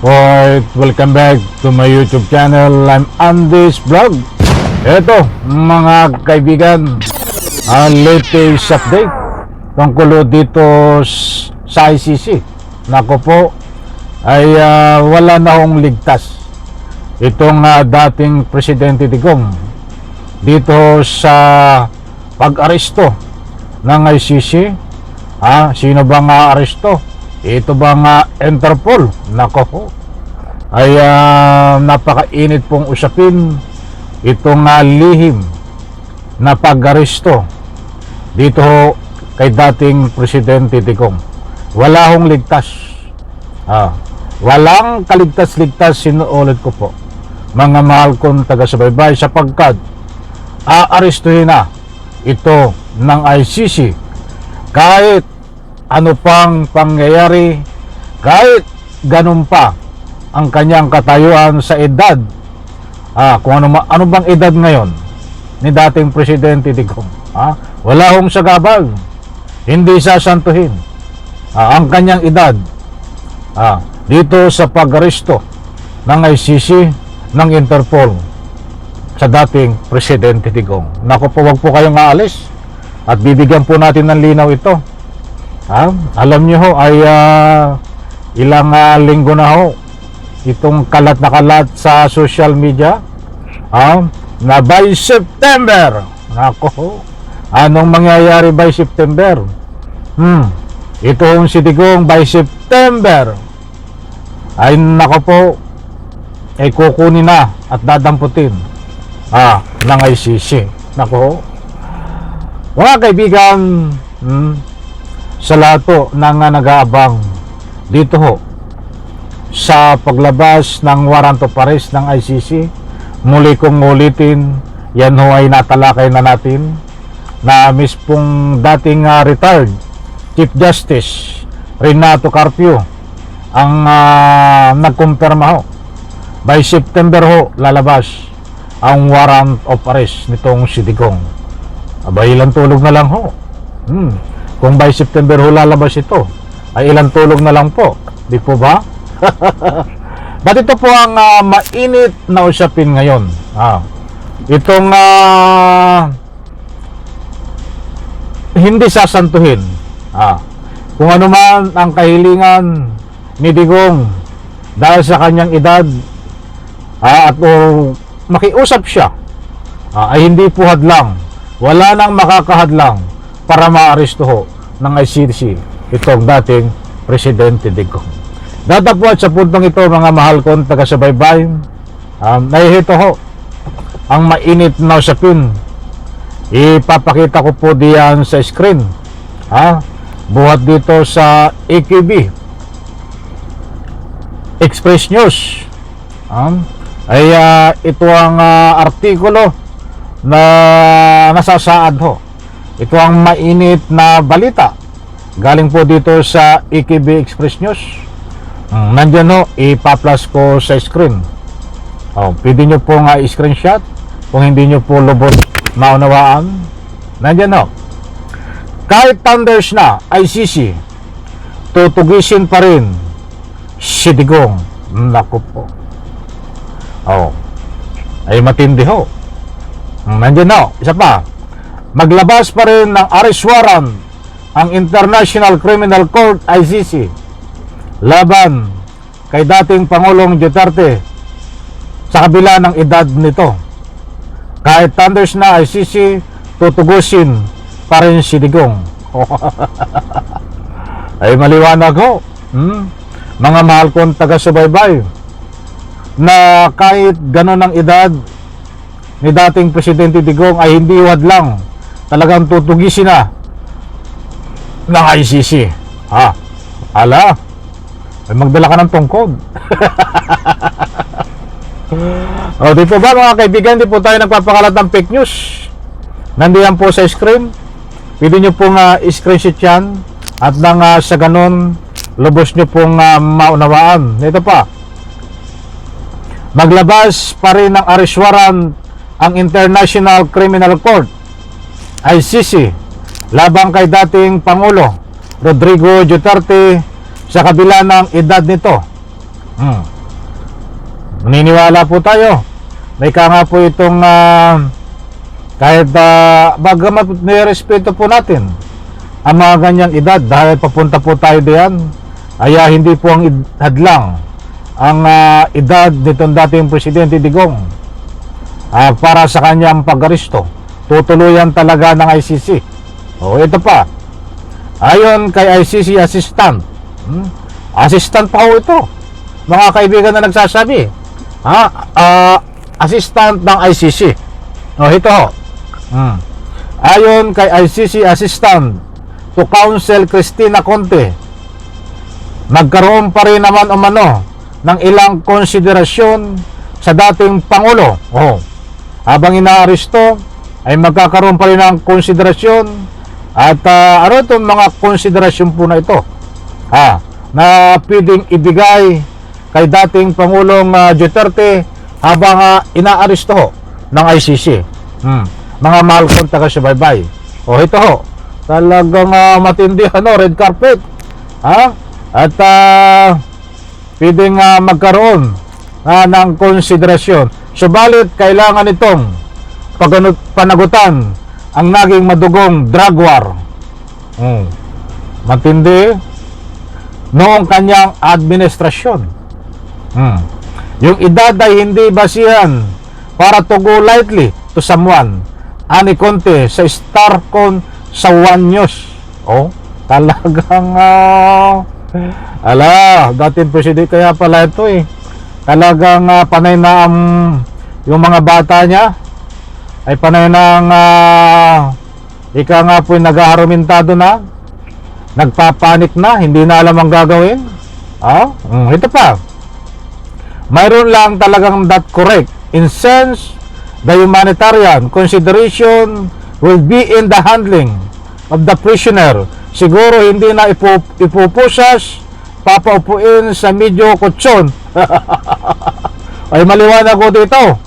Alright, welcome back to my YouTube channel. I'm Andy's Vlog. Eto mga kaibigan, latest update tungkol dito sa ICC. Nako po, ay wala na hong ligtas itong dating Presidente Digong dito sa pag-aresto ng ICC. Sino ba nga aresto? Ito ba nga Interpol? Nako po, ay napakainit pong usapin itong lihim na pag-aresto dito kay dating Presidente Digong. Wala hong ligtas. Walang kaligtas-ligtas, sinuulit ko po, mga mahal kong taga-subaybay, sapagkat aarestuhin na ito ng ICC kahit ano pang pangyayari, kahit ganun pa ang kanyang katayuan sa edad. Kung ano bang edad ngayon ni dating Presidente Digong? Wala hong sagabal, hindi sasantuhin ang kanyang edad dito sa pag-aresto ng ICC, ng Interpol sa dating Presidente Digong. Naku po, wag po kayong aalis at bibigyan po natin ng linaw ito. Alam nyo ho, ay ilang linggo na ho itong kalat na kalat sa social media na by September. Nako ho, anong mangyayari by September? Ito hong si Digong by September ay nako po, ay kukunin na at dadamputin ng ICC. Nako ho, mga kaibigan, sa lahat po ng nag-aabang dito ho sa paglabas ng warrant of arrest ng ICC, muli kong ulitin, yan ho ay natalakay na natin na mispong dating retired Chief Justice Renato Carpio ang nagkumpirma ho. By September ho lalabas ang warrant of arrest nitong si Digong. Aba, ilang tulog na lang ho. Kung by September ho lalabas ito, ay ilang tulog na lang po, di po ba? But ito po ang mainit na usapin ngayon. Itong hindi sasantuhin. Kung ano man ang kahilingan ni Digong dahil sa kanyang edad, at makiusap siya, ay hindi po hadlang. Wala nang makakahadlang para maaresto ho ng ICC itong dating Presidente Digong. Datapwat sa puntong ito, mga mahal kong taga-subaybay, nahihito ho ang mainit na usapin. Ipapakita ko po diyan sa screen, buhat dito sa AKB Express News. Ay ito ang artikulo na nasasaad ho. Ito ang mainit na balita galing po dito sa AKB Express News. Nandyan ho, ipa-plus ko sa screen. Pwede nyo pong i-screenshot kung hindi nyo po lubos maunawaan. Nandyan ho, kahit thunders na ICC, tutugisin pa rin si Digong. Naku po, ay matindi ho. Nandyan ho, isa pa, maglabas pa rin ng arrest warrant ang International Criminal Court ICC laban kay dating Pangulong Duterte sa kabila ng edad nito. Kahit thunders na ICC, tutugusin pa rin si Digong. Ay maliwanag ho, mga mahal kong taga-subaybay, na kahit gano'n ang edad ni dating Presidente Digong ay hindi hadlang, talagang tutugisin na ng ICC. Ala, ay magdala ka ng tungkod. Di po ba, mga kaibigan, di po tayo nagpapakalat ng fake news. Nandiyan po sa screen, pwede nyo pong screenshot yan, at nang sa ganon lubos nyo pong maunawaan. Ito pa, maglabas pa rin ng arrest warrant ang International Criminal Court ICC laban kay dating Pangulo Rodrigo Duterte sa kabila ng edad nito. Maniniwala po tayo. May nga po itong kahit bagamat nirespeto po natin ang mga ganyang edad dahil papunta po tayo diyan, ay hindi po ang hadlang ang edad nitong dating Presidente Digong para sa kanyang pag-aristo. Tutuluyan talaga ng ICC. Ito pa, ayon kay ICC assistant, assistant pa ho ito, mga kaibigan na nagsasabi, assistant ng ICC. Ito ho, ayon kay ICC assistant to Counsel Cristina Conte, nagkaroon pa rin naman umano ng ilang konsiderasyon sa dating Pangulo. Habang inaaresto ay magkakaroon pa rin ng konsiderasyon. At ano itong mga konsiderasyon po na ito na pwedeng ibigay kay dating Pangulong Duterte habang inaaresto ng ICC. Mga mahal kong taga-subaybay, ito ho, talagang matindi, red carpet, at pwedeng magkaroon ng konsiderasyon. Subalit kailangan itong panagutan ang naging madugong drug war. Matindi noong kanyang administrasyon. Yung edad ay hindi basihan para to go lightly to someone. Ani Conte sa Starcon sa 1 News. Talagang dating presidente kaya pala ito talagang panay na yung mga bata niya ay panay na ika nga po nag-aharumintado na, nagpapanik na, hindi na alam ang gagawin. Ito pa, mayroon lang talagang that correct in sense the humanitarian consideration will be in the handling of the prisoner. Siguro hindi na ipupusas, papaupuin sa medyo kutsyon. Ay maliwanag ko dito,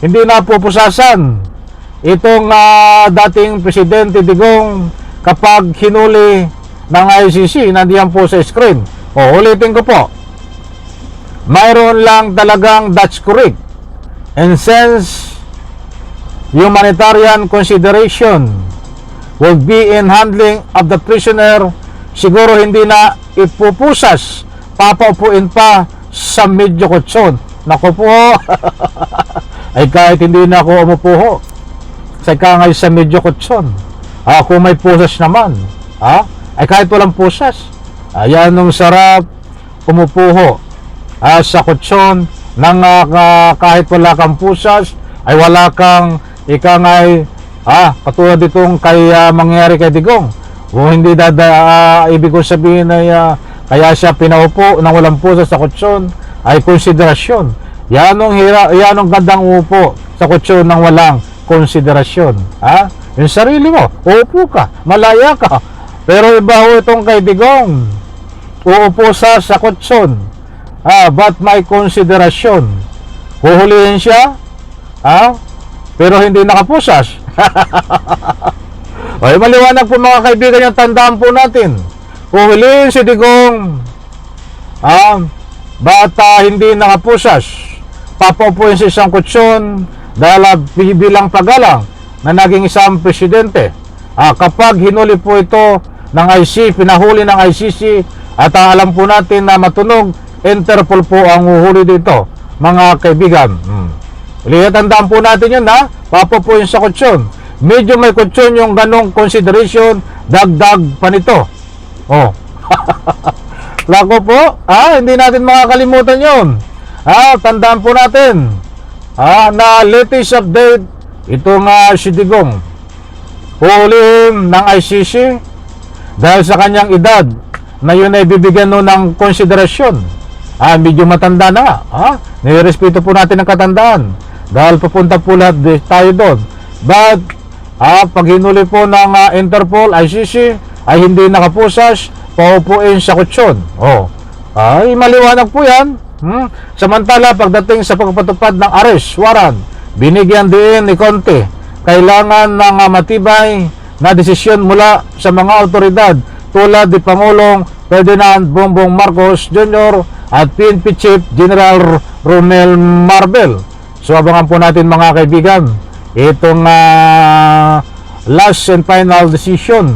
hindi na pupusasan itong dating Presidente Digong kapag hinuli ng ICC. Nandiyan po sa screen. Ulitin ko po, mayroon lang talagang that's correct and since humanitarian consideration will be in handling of the prisoner, siguro hindi na ipupusas, papaupuin pa sa medyo kutsyon. Naku po. Ay kahit hindi na ako umupuho sa ikangay sa medyo kutsyon, kung may pusas naman, ay kahit walang pusas, ayan nung sarap umupuho sa kutsyon nang kahit wala kang pusas ay wala kang ikangay katulad itong kay mangyari kay Digong. Kung hindi ibig kong sabihin ay kaya siya pinaupo nang walang pusas sa kutsyon ay konsiderasyon. Yanong gandang upo sa kutsyon nang walang konsiderasyon. Yung sarili mo, uupo ka, malaya ka. Pero iba ho itong kay Digong, uupo sa kutsyon, but may konsiderasyon. Huhulihin siya, pero hindi nakapusas. Ay maliwanag po mga kaibigan, yung tandaan po natin, huhulihin si Digong, but hindi nakapusas, papaupuin sa isang kutsyon dahil bilang pagalang na naging isang presidente. Kapag hinuli po ito ng ICC, pinahuli ng ICC, at alam po natin na matunog, Interpol po ang uhuli dito, mga kaibigan. Tandaan po natin yun, papaupuin sa kutsyon. Medyo may kutsyon yung ganong consideration, dagdag pa nito. Lako po, hindi natin makakalimutan yun. Tandaan po natin na latest update, itong si Digong hulihin ng ICC dahil sa kanyang edad na yun ay bibigyan nun ng konsiderasyon. Medyo matanda na nirespeto po natin ang katandaan dahil papunta po lahat tayo doon. But pag hinuli po ng Interpol, ICC ay hindi nakapusas, paupuin sa kutsyon. Ay maliwanag po yan. Samantala pagdating sa pagpatupad ng arrest warrant, binigyan din ni Conte kailangan ng matibay na desisyon mula sa mga otoridad tulad ni Pangulong Ferdinand Bongbong Marcos Jr. at PNP Chief General Romel Marbel. So abangan po natin mga kaibigan itong last and final decision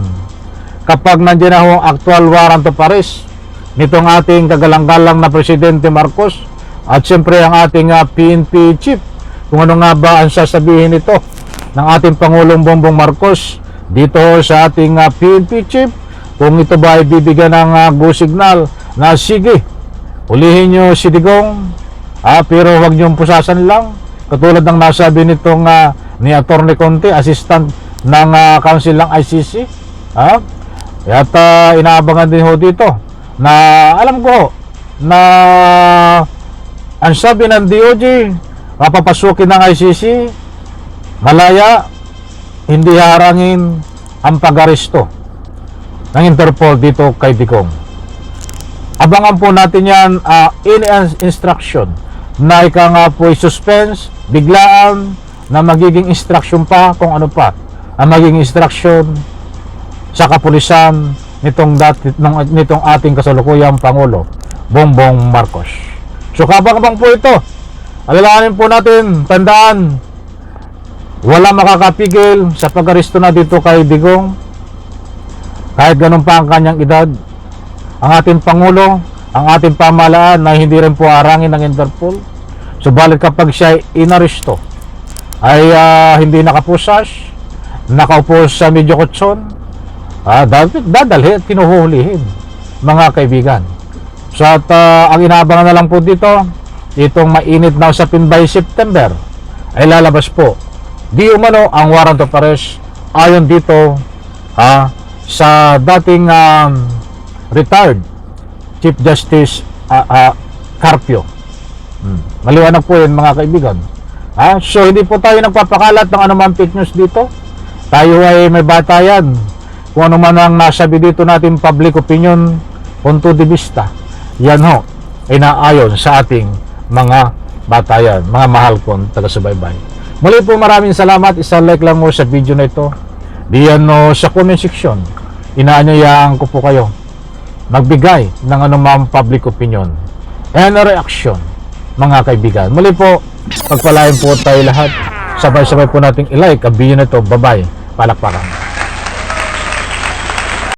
kapag nandiyan na ho ang actual warrant of arrest nitong ating kagalang-galang na Presidente Marcos at siyempre ang ating PNP Chief, kung ano nga ba ang sasabihin nito ng ating Pangulong Bongbong Marcos dito sa ating PNP Chief, kung ito ba ay bibigyan ng go signal na sige, ulihin nyo si Digong, pero huwag nyo pusasan lang katulad ng nasabi nitong ni Atty. Conte, assistant ng council ng ICC. At inaabangan din ho dito na alam ko na ang sabi ng DOJ, mapapasukin ng ICC, malaya, hindi harangin ang pag-aresto ng Interpol dito kay Digong. Abangan po natin yan, in instruction na ika nga po suspense, biglaan, na magiging instruction pa kung ano pa ang magiging instruction sa kapulisan nitong ating kasalukuyang Pangulo Bongbong Marcos. So kabang-kabang po ito, alalahanin po natin, tandaan, wala makakapigil sa pag-aresto na dito kay Digong kahit ganun pa ang kanyang edad. Ang ating Pangulo, ang ating pamahalaan na hindi rin po harangin ng Interpol. Subalit kapag siya inaresto ay hindi nakapusas, nakaupo sa medyo kutson, dadalhin at kinuhulihin mga kaibigan. So at ang inaabangan na lang po dito, itong mainit na usapin by September ay lalabas po di umano ang warrant of arrest ayon dito sa dating retired Chief Justice Carpio. Maliwanag po yun mga kaibigan. So hindi po tayo nagpapakalat ng anumang fake news dito. Tayo ay may batayan kung ano man ang nasabi dito natin public opinion, punto de vista. Yan ho, ay naayon sa ating mga batayan, mga mahal kong taga-subaybay. Muli po maraming salamat. Isang like lang mo sa video na ito. Diyan sa comment section, inaanyayaan ko po kayo magbigay ng anumang public opinion and reaction mga kaibigan. Muli po, pagpalain po tayo lahat. Sabay-sabay po nating i-like ang video na ito. Bye-bye. Palakpakan.